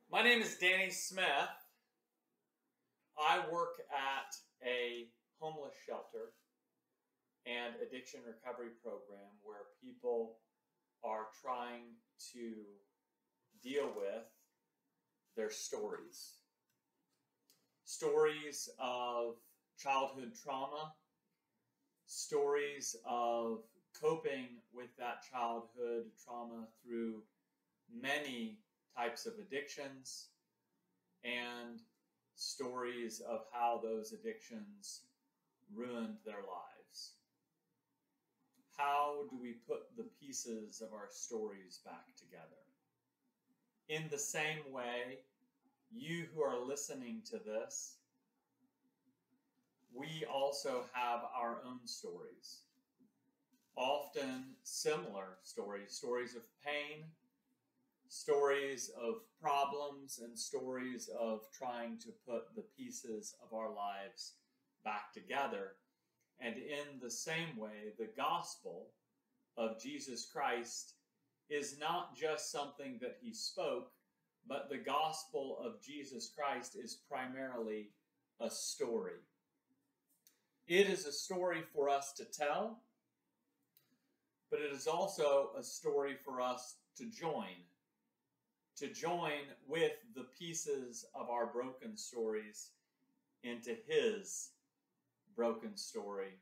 My name is Danny Smith. I work at a homeless shelter and addiction recovery program where people are trying to deal with their stories. Stories of childhood trauma, stories of coping with that childhood trauma through many types of addictions, and stories of how those addictions ruined their lives. How do we put the pieces of our stories back together? In the same way, you who are listening to this, we also have our own stories. Often similar stories, stories of pain, stories of problems, and stories of trying to put the pieces of our lives back together. And in the same way, the gospel of Jesus Christ is not just something that he spoke, but the gospel of Jesus Christ is primarily a story. It is a story for us to tell, but it is also a story for us to join with the pieces of our broken stories into his broken story,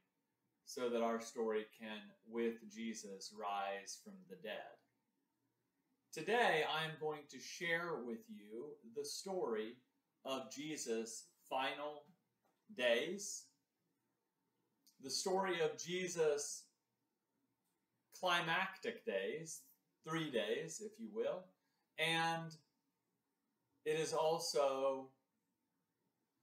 so that our story can, with Jesus, rise from the dead. Today, I am going to share with you the story of Jesus' final days, the story of Jesus' climactic days, 3 days, if you will. And it is also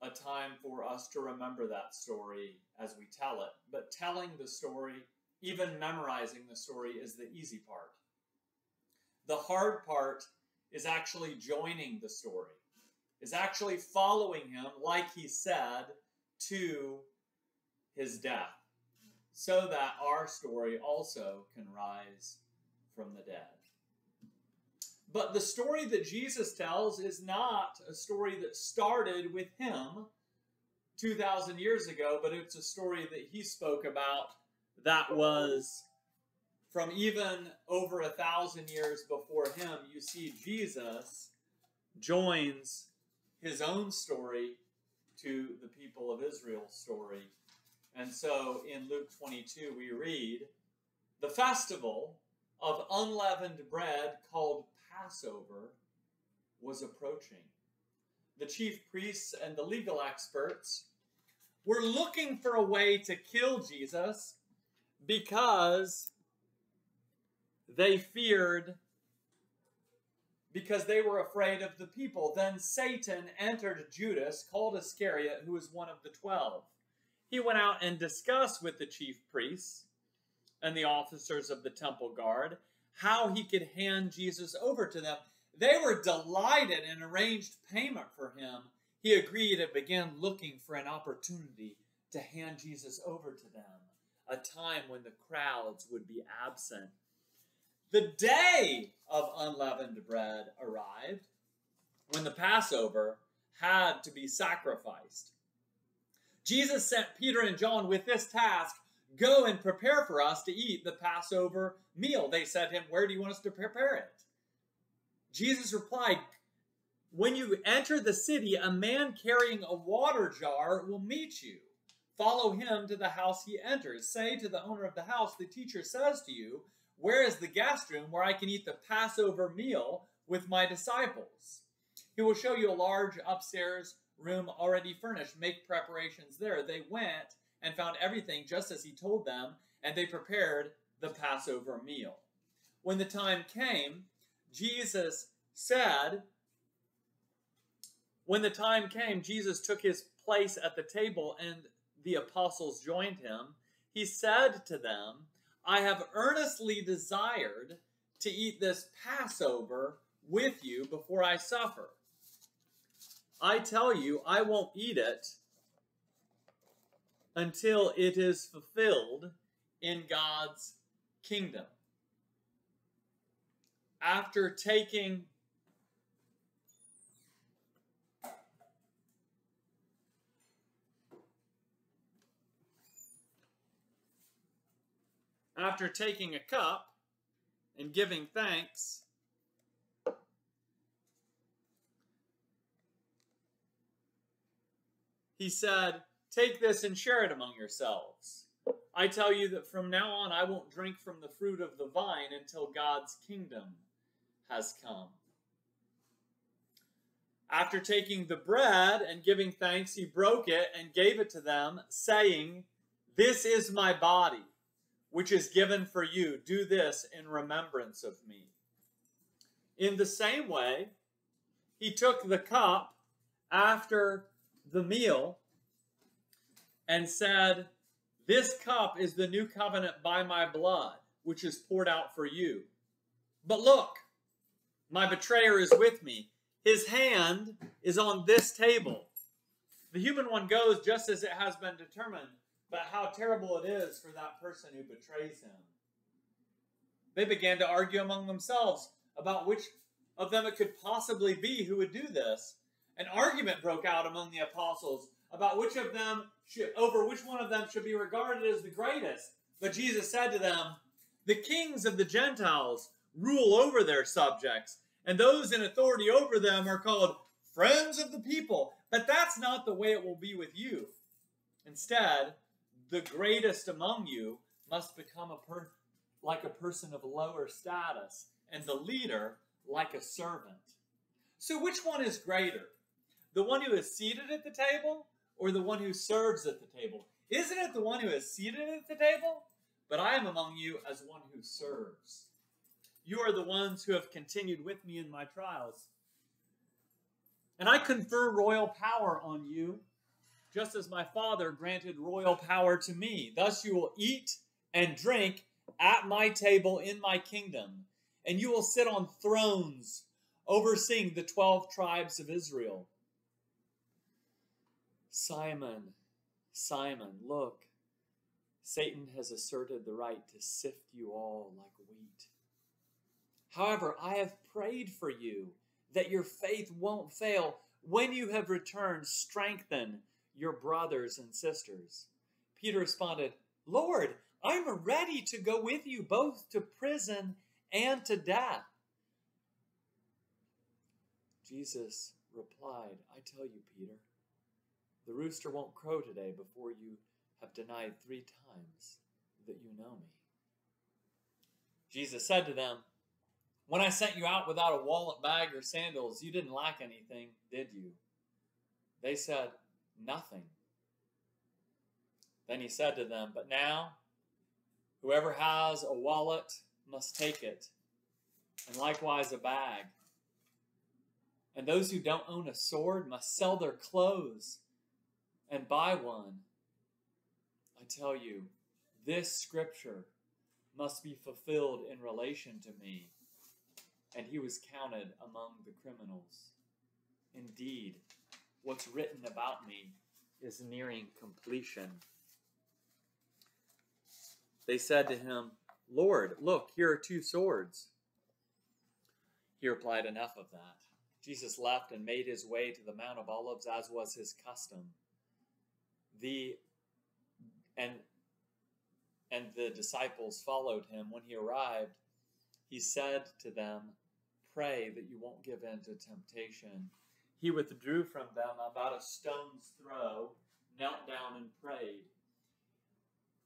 a time for us to remember that story as we tell it. But telling the story, even memorizing the story, is the easy part. The hard part is actually joining the story, is actually following him, like he said, to his death, so that our story also can rise from the dead. But the story that Jesus tells is not a story that started with him 2,000 years ago, but it's a story that he spoke about that was from even over 1,000 years before him. You see, Jesus joins his own story to the people of Israel's story. And so in Luke 22, we read, "The festival of unleavened bread called Passover was approaching. The chief priests and the legal experts were looking for a way to kill Jesus because they were afraid of the people. Then Satan entered Judas, called Iscariot, who was one of the 12. He went out and discussed with the chief priests and the officers of the temple guard how he could hand Jesus over to them. They were delighted and arranged payment for him. He agreed and began looking for an opportunity to hand Jesus over to them, a time when the crowds would be absent. The day of unleavened bread arrived, when the Passover had to be sacrificed. Jesus sent Peter and John with this task: "Go and prepare for us to eat the Passover meal." They said to him, "Where do you want us to prepare it?" Jesus replied, "When you enter the city, a man carrying a water jar will meet you. Follow him to the house he enters. Say to the owner of the house, 'The teacher says to you, where is the guest room where I can eat the Passover meal with my disciples?' He will show you a large upstairs room already furnished. Make preparations there." They went and found everything just as he told them, and they prepared the Passover meal. When the time came, Jesus took his place at the table, and the apostles joined him. He said to them, "I have earnestly desired to eat this Passover with you before I suffer. I tell you, I won't eat it until it is fulfilled in God's kingdom." After taking after taking a cup and giving thanks, he said, "Take this and share it among yourselves. I tell you that from now on I won't drink from the fruit of the vine until God's kingdom has come." After taking the bread and giving thanks, he broke it and gave it to them, saying, "This is my body, which is given for you. Do this in remembrance of me." In the same way, he took the cup after the meal and said, "This cup is the new covenant by my blood, which is poured out for you. But look, my betrayer is with me. His hand is on this table. The human one goes just as it has been determined, but how terrible it is for that person who betrays him." They began to argue among themselves about which of them it could possibly be who would do this. An argument broke out among the apostles about which one of them should be regarded as the greatest. But Jesus said to them, "The kings of the Gentiles rule over their subjects, and those in authority over them are called friends of the people. But that's not the way it will be with you. Instead, the greatest among you must become like a person of lower status, and the leader like a servant." So which one is greater? The one who is seated at the table or the one who serves at the table? Isn't it the one who is seated at the table? But I am among you as one who serves. You are the ones who have continued with me in my trials. And I confer royal power on you, just as my Father granted royal power to me. Thus you will eat and drink at my table in my kingdom, and you will sit on thrones overseeing the 12 tribes of Israel. Simon, Simon, look, Satan has asserted the right to sift you all like wheat. However, I have prayed for you that your faith won't fail. When you have returned, strengthen your brothers and sisters. Peter responded, "Lord, I'm ready to go with you both to prison and to death." Jesus replied, "I tell you, Peter, the rooster won't crow today before you have denied 3 times that you know me." Jesus said to them, "When I sent you out without a wallet, bag, or sandals, you didn't lack anything, did you?" They said, "Nothing." Then he said to them, "But now, whoever has a wallet must take it, and likewise a bag. And those who don't own a sword must sell their clothes and buy one. I tell you, this scripture must be fulfilled in relation to me." And he was counted among the criminals. Indeed, what's written about me is nearing completion. They said to him, "Lord, look, here are 2 swords." He replied, "Enough of that." Jesus left and made his way to the Mount of Olives, as was his custom. And the disciples followed him. When he arrived, he said to them, "Pray that you won't give in to temptation." He withdrew from them about a stone's throw, knelt down and prayed.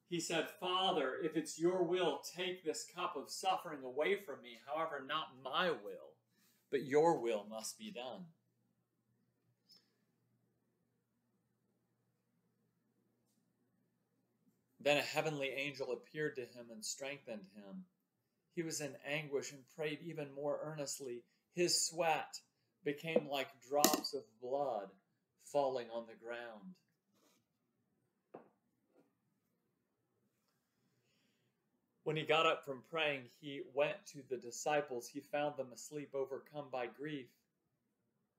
He said, "Father, if it's your will, take this cup of suffering away from me. However, not my will, but your will must be done." Then a heavenly angel appeared to him and strengthened him. He was in anguish and prayed even more earnestly. His sweat became like drops of blood falling on the ground. When he got up from praying, he went to the disciples. He found them asleep, overcome by grief.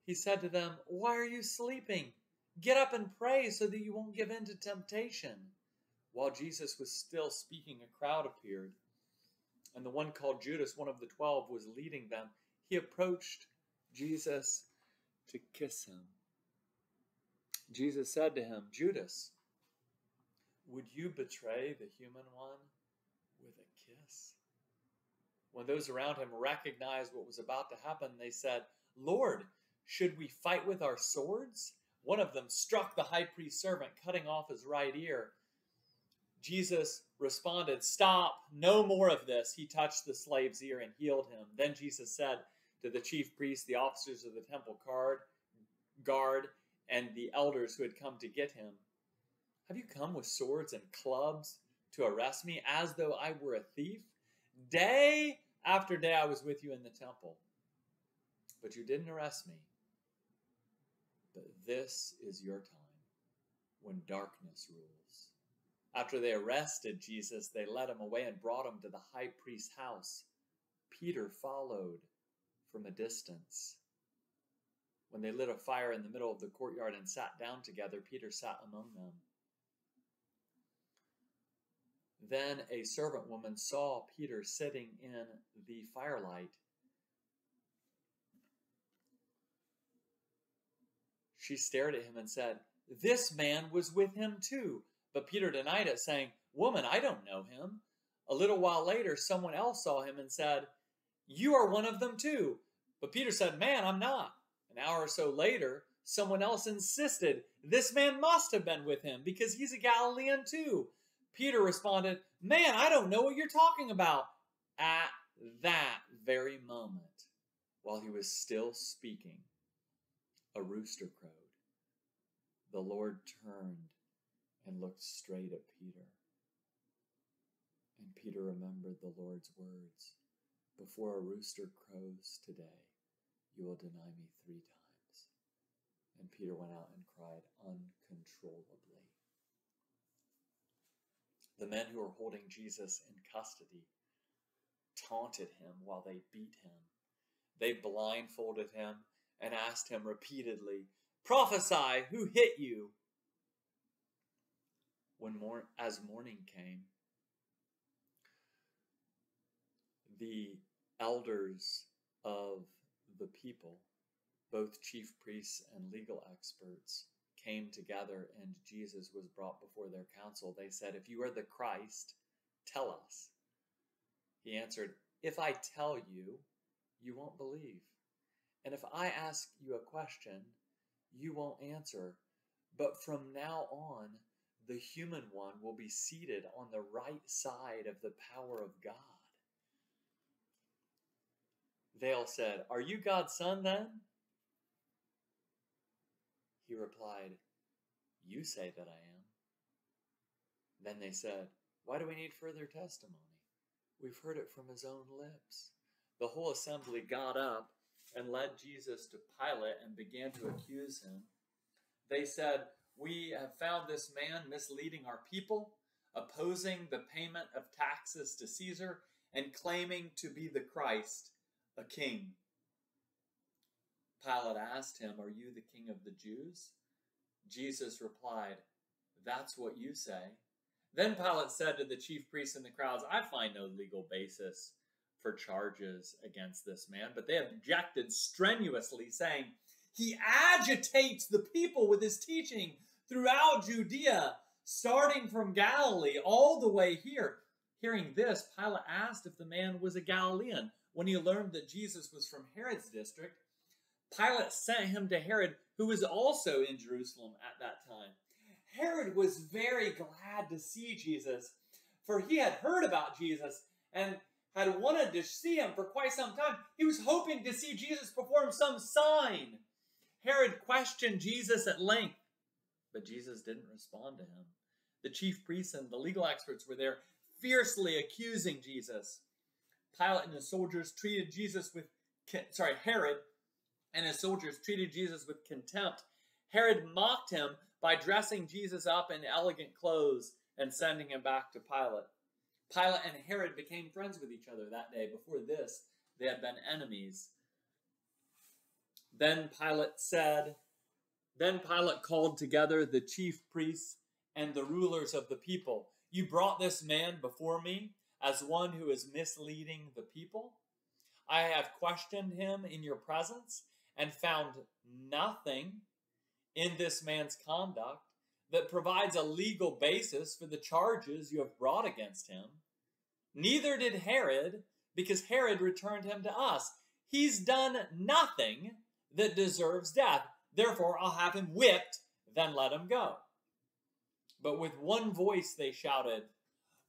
He said to them, "Why are you sleeping? Get up and pray so that you won't give in to temptation." While Jesus was still speaking, a crowd appeared, and the one called Judas, one of the 12, was leading them. He approached Jesus to kiss him. Jesus said to him, "Judas, would you betray the human one with a kiss. When those around him recognized what was about to happen, they said, "Lord, should we fight with our swords?" One of them struck the high priest's servant, cutting off his right ear. Jesus responded, "Stop, no more of this." He touched the slave's ear and healed him. Then Jesus said to the chief priests, the officers of the temple guard, and the elders who had come to get him, "Have you come with swords and clubs to arrest me as though I were a thief? Day after day I was with you in the temple, but you didn't arrest me. But this is your time, when darkness rules." After they arrested Jesus, they led him away and brought him to the high priest's house. Peter followed from a distance. When they lit a fire in the middle of the courtyard and sat down together, Peter sat among them. Then a servant woman saw Peter sitting in the firelight. She stared at him and said, "This man was with him too." But Peter denied it, saying, "Woman, I don't know him." A little while later, someone else saw him and said, "You are one of them too." But Peter said, "Man, I'm not." An hour or so later, someone else insisted, "This man must have been with him, because he's a Galilean too." Peter responded, "Man, I don't know what you're talking about." At that very moment, while he was still speaking, a rooster crowed. The Lord turned and looked straight at Peter. And Peter remembered the Lord's words, "Before a rooster crows today, you will deny me 3 times." And Peter went out and cried uncontrollably. The men who were holding Jesus in custody taunted him while they beat him. They blindfolded him and asked him repeatedly, "Prophesy, who hit you?" As morning came, the elders of the people, both chief priests and legal experts, came together, and Jesus was brought before their council. They said, "If you are the Christ, tell us." He answered, "If I tell you, you won't believe. And if I ask you a question, you won't answer. But from now on, the human one will be seated on the right side of the power of God." They all said, "Are you God's son then?" He replied, "You say that I am." Then they said, "Why do we need further testimony? We've heard it from his own lips." The whole assembly got up and led Jesus to Pilate and began to accuse him. They said, "We have found this man misleading our people, opposing the payment of taxes to Caesar, and claiming to be the Christ, a king." Pilate asked him, "Are you the king of the Jews?" Jesus replied, "That's what you say." Then Pilate said to the chief priests and the crowds, "I find no legal basis for charges against this man." But they objected strenuously, saying, "He agitates the people with his teaching throughout Judea, starting from Galilee all the way here." Hearing this, Pilate asked if the man was a Galilean. When he learned that Jesus was from Herod's district, Pilate sent him to Herod, who was also in Jerusalem at that time. Herod was very glad to see Jesus, for he had heard about Jesus and had wanted to see him for quite some time. He was hoping to see Jesus perform some sign. Herod questioned Jesus at length, but Jesus didn't respond to him. The chief priests and the legal experts were there, fiercely accusing Jesus. Pilate and his soldiers treated Herod and his soldiers treated Jesus with contempt. Herod mocked him by dressing Jesus up in elegant clothes and sending him back to Pilate. Pilate and Herod became friends with each other that day. Before this, they had been enemies. Then Pilate called together the chief priests and the rulers of the people. "You brought this man before me as one who is misleading the people. I have questioned him in your presence and found nothing in this man's conduct that provides a legal basis for the charges you have brought against him. Neither did Herod, because Herod returned him to us. He's done nothing that deserves death. Therefore, I'll have him whipped, then let him go. But with one voice they shouted,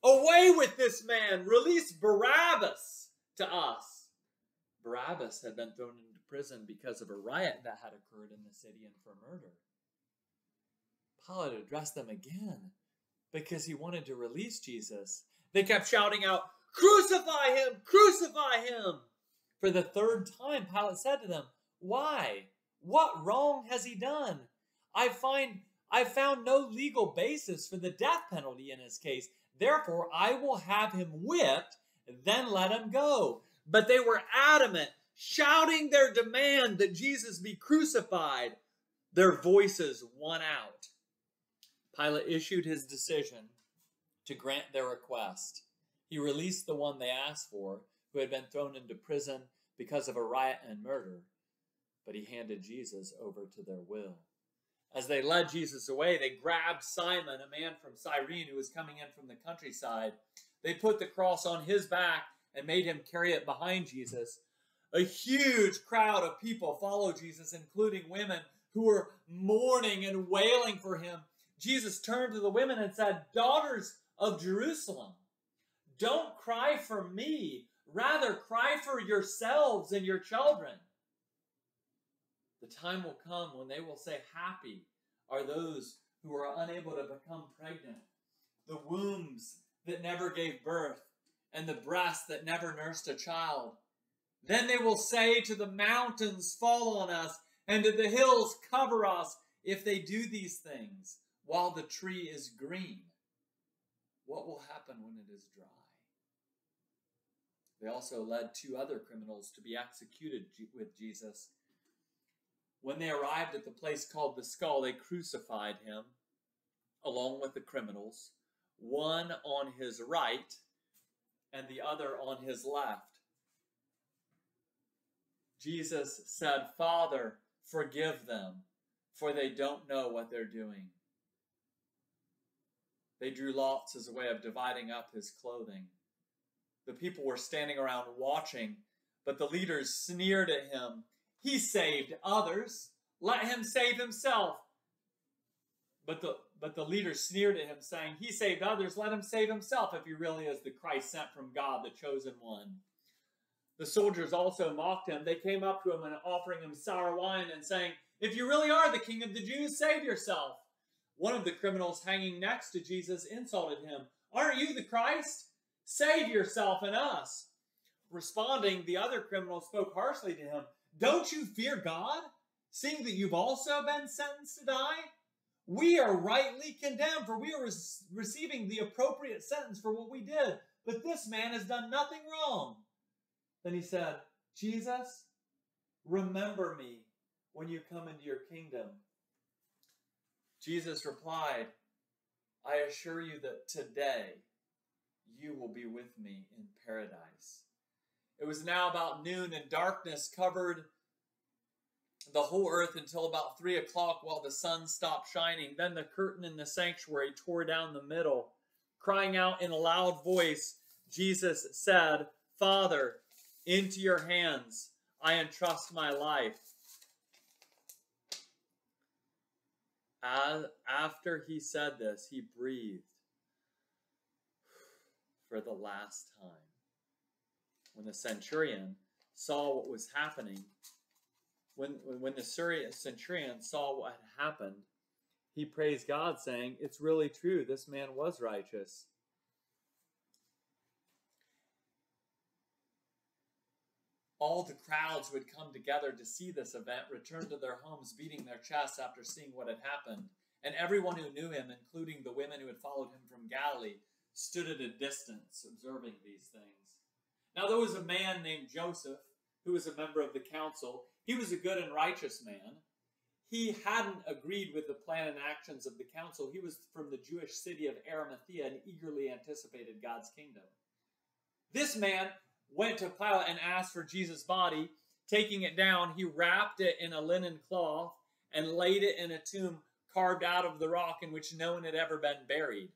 away with this man! Release Barabbas to us! Barabbas had been thrown into prison because of a riot that had occurred in the city and for murder. Pilate addressed them again because he wanted to release Jesus. They kept shouting out, crucify him! Crucify him! For the third time, Pilate said to them, why? What wrong has he done? I found no legal basis for the death penalty in his case. Therefore, I will have him whipped, then let him go. But they were adamant, shouting their demand that Jesus be crucified. Their voices won out. Pilate issued his decision to grant their request. He released the one they asked for, who had been thrown into prison because of a riot and murder, but he handed Jesus over to their will. As they led Jesus away, they grabbed Simon, a man from Cyrene who was coming in from the countryside. They put the cross on his back and made him carry it behind Jesus. A huge crowd of people followed Jesus, including women who were mourning and wailing for him. Jesus turned to the women and said, daughters of Jerusalem, don't cry for me. Rather, cry for yourselves and your children. The time will come when they will say, happy are those who are unable to become pregnant, the wombs that never gave birth, and the breasts that never nursed a child. Then they will say to the mountains, fall on us, and to the hills, cover us, if they do these things while the tree is green. What will happen when it is dry? They also led 2 other criminals to be executed with Jesus. When they arrived at the place called the Skull, they crucified him along with the criminals, one on his right and the other on his left. Jesus said, Father, forgive them, for they don't know what they're doing. They drew lots as a way of dividing up his clothing. The people were standing around watching, but the leaders sneered at him. He saved others. Let him save himself. But the leaders sneered at him, saying, he saved others. Let him save himself if he really is the Christ sent from God, the chosen one. The soldiers also mocked him. They came up to him and offering him sour wine and saying, if you really are the king of the Jews, save yourself. One of the criminals hanging next to Jesus insulted him. Aren't you the Christ? Save yourself and us. Responding, the other criminal spoke harshly to him. Don't you fear God, seeing that you've also been sentenced to die? We are rightly condemned, for we are receiving the appropriate sentence for what we did. But this man has done nothing wrong. Then he said, Jesus, remember me when you come into your kingdom. Jesus replied, I assure you that today you will be with me in paradise. It was now about noon, and darkness covered the whole earth until about 3 o'clock while the sun stopped shining. Then the curtain in the sanctuary tore down the middle. Crying out in a loud voice, Jesus said, Father, into your hands I entrust my life. After he said this, he breathed for the last time. When the centurion saw what was happening, when the centurion saw what had happened, he praised God, saying, it's really true, this man was righteous. All the crowds who had come together to see this event returned to their homes, beating their chests after seeing what had happened. And everyone who knew him, including the women who had followed him from Galilee, stood at a distance observing these things. Now there was a man named Joseph, who was a member of the council. He was a good and righteous man. He hadn't agreed with the plan and actions of the council. He was from the Jewish city of Arimathea and eagerly anticipated God's kingdom. This man went to Pilate and asked for Jesus' body. Taking it down, he wrapped it in a linen cloth and laid it in a tomb carved out of the rock in which no one had ever been buried.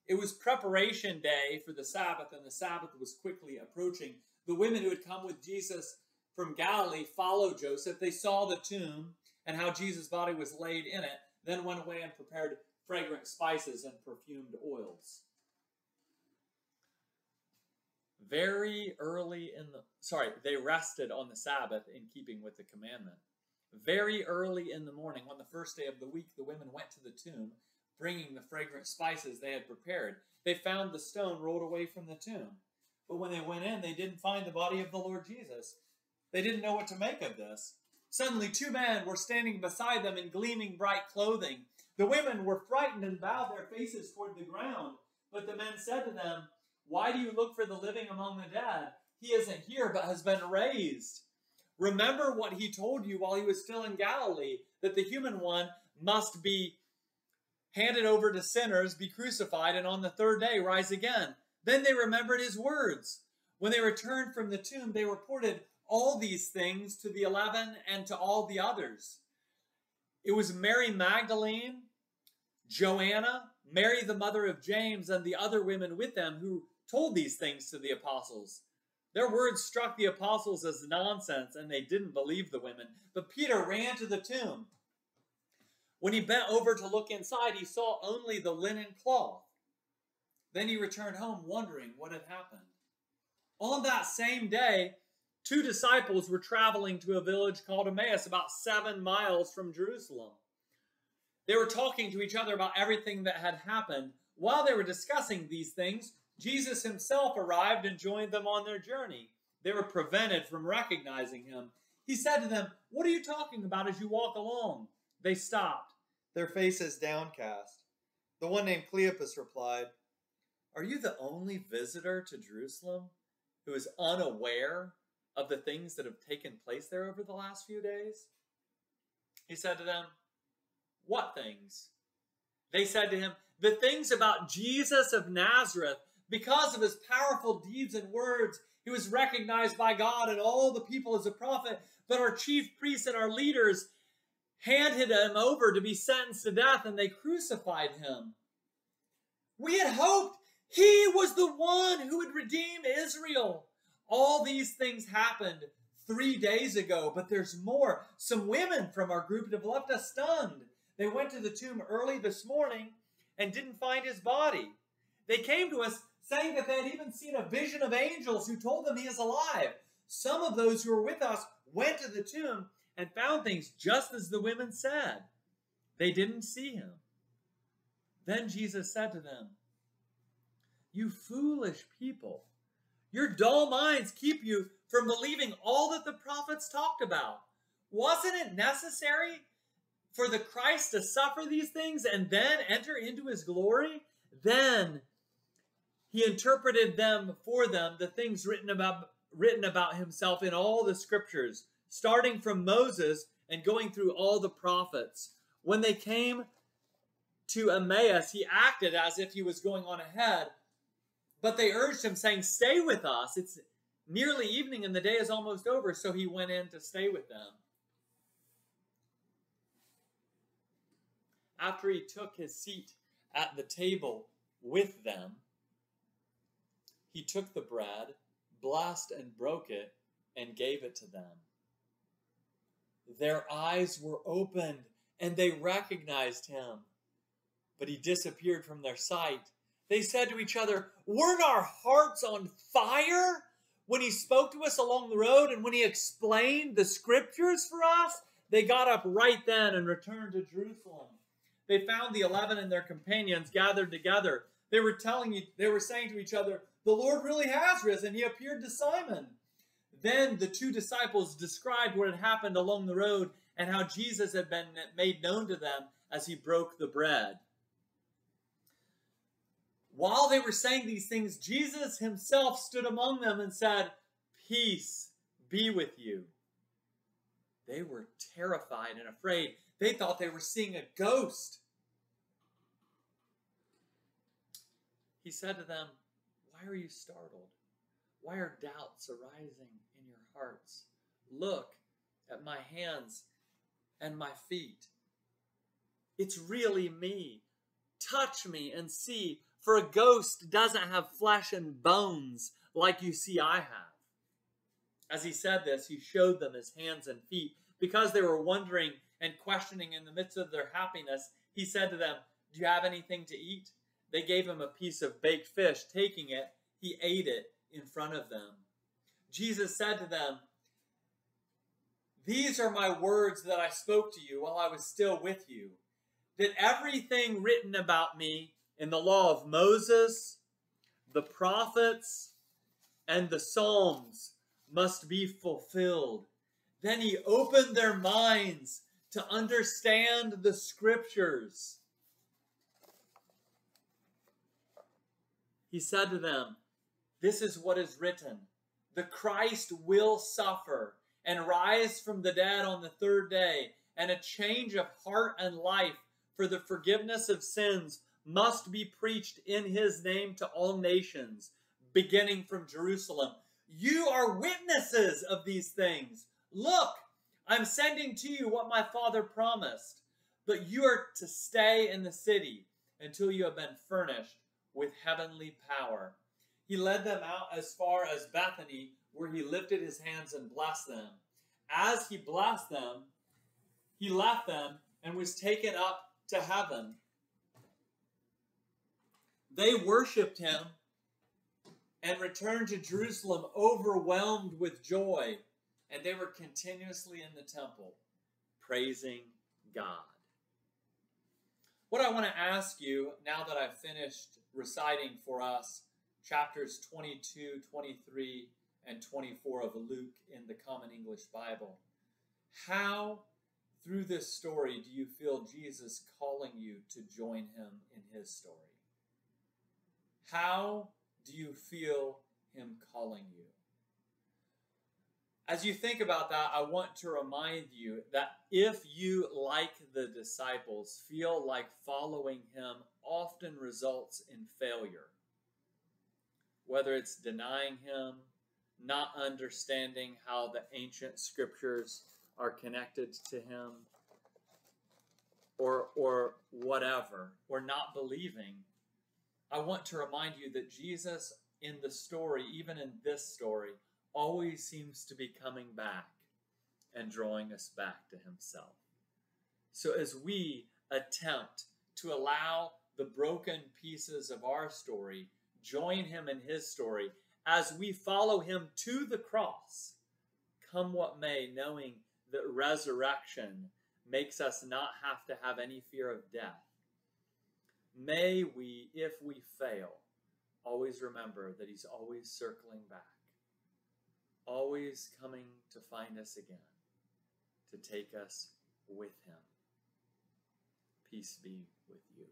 It was preparation day for the Sabbath, and the Sabbath was quickly approaching. The women who had come with Jesus from Galilee followed Joseph. They saw the tomb and how Jesus' body was laid in it, then went away and prepared fragrant spices and perfumed oils. They rested on the Sabbath in keeping with the commandment. Very early in the morning, on the first day of the week, the women went to the tomb, bringing the fragrant spices they had prepared. They found the stone rolled away from the tomb. But when they went in, they didn't find the body of the Lord Jesus. They didn't know what to make of this. Suddenly, two men were standing beside them in gleaming bright clothing. The women were frightened and bowed their faces toward the ground. But the men said to them, "Why do you look for the living among the dead? He isn't here, but has been raised. Remember what he told you while he was still in Galilee, that the human one must be handed over to sinners, be crucified, and on the third day rise again." Then they remembered his words. When they returned from the tomb, they reported all these things to the 11 and to all the others. It was Mary Magdalene, Joanna, Mary the mother of James, and the other women with them who told these things to the apostles. Their words struck the apostles as nonsense, and they didn't believe the women. But Peter ran to the tomb. When he bent over to look inside, he saw only the linen cloth. Then he returned home, wondering what had happened. On that same day, 2 disciples were traveling to a village called Emmaus, about 7 miles from Jerusalem. They were talking to each other about everything that had happened. While they were discussing these things, Jesus himself arrived and joined them on their journey. They were prevented from recognizing him. He said to them, "What are you talking about as you walk along?" They stopped, their faces downcast. The one named Cleopas replied, "Are you the only visitor to Jerusalem who is unaware of the things that have taken place there over the last few days?" He said to them, "What things?" They said to him, "The things about Jesus of Nazareth. Because of his powerful deeds and words, he was recognized by God and all the people as a prophet. But our chief priests and our leaders handed him over to be sentenced to death, and they crucified him. We had hoped he was the one who would redeem Israel. All these things happened 3 days ago, but there's more. Some women from our group have left us stunned. They went to the tomb early this morning and didn't find his body. They came to us saying that they had even seen a vision of angels who told them he is alive. Some of those who were with us went to the tomb and found things just as the women said. They didn't see him." Then Jesus said to them, "You foolish people, your dull minds keep you from believing all that the prophets talked about. Wasn't it necessary for the Christ to suffer these things and then enter into his glory?" Then he interpreted them for them, the things written about himself in all the scriptures, starting from Moses and going through all the prophets. When they came to Emmaus, he acted as if he was going on ahead, but they urged him, saying, "Stay with us. It's nearly evening and the day is almost over." So he went in to stay with them. After he took his seat at the table with them, he took the bread, blessed and broke it, and gave it to them. Their eyes were opened, and they recognized him, but he disappeared from their sight. They said to each other, "Weren't our hearts on fire when he spoke to us along the road and when he explained the scriptures for us?" They got up right then and returned to Jerusalem. They found the 11 and their companions gathered together. They were saying to each other, "The Lord really has risen. He appeared to Simon." Then the 2 disciples described what had happened along the road and how Jesus had been made known to them as he broke the bread. While they were saying these things, Jesus himself stood among them and said, "Peace be with you." They were terrified and afraid. They thought they were seeing a ghost. He said to them, "Why are you startled? Why are doubts arising in your hearts? Look at my hands and my feet. It's really me. Touch me and see, For a ghost doesn't have flesh and bones like you see I have. As he said this, he showed them his hands and feet. Because they were wondering and questioning in the midst of their happiness, he said to them, "Do you have anything to eat?" They gave him a piece of baked fish. Taking it, he ate it in front of them. Jesus said to them, "These are my words that I spoke to you while I was still with you, that everything written about me in the law of Moses, the prophets, and the Psalms must be fulfilled." Then he opened their minds to understand the scriptures. He said to them, "This is what is written. The Christ will suffer and rise from the dead on the third day, and a change of heart and life for the forgiveness of sins must be preached in his name to all nations, beginning from Jerusalem. You are witnesses of these things. Look, I'm sending to you what my Father promised, but you are to stay in the city until you have been furnished with heavenly power." He led them out as far as Bethany, where he lifted his hands and blessed them. As he blessed them, he left them and was taken up to heaven. They worshipped him and returned to Jerusalem overwhelmed with joy. And they were continuously in the temple, praising God. What I want to ask you, now that I've finished reciting for us chapters 22, 23, and 24 of Luke in the Common English Bible, how, through this story, do you feel Jesus calling you to join him in his story? How do you feel him calling you? As you think about that, I want to remind you that if you, like the disciples, feel like following him often results in failure, whether it's denying him, not understanding how the ancient scriptures are connected to him, or whatever, or not believing, I want to remind you that Jesus in the story, even in this story, always seems to be coming back and drawing us back to himself. So as we attempt to allow the broken pieces of our story join him in his story, as we follow him to the cross, come what may, knowing that resurrection makes us not have to have any fear of death, may we, if we fail, always remember that he's always circling back, always coming to find us again, to take us with him. Peace be with you.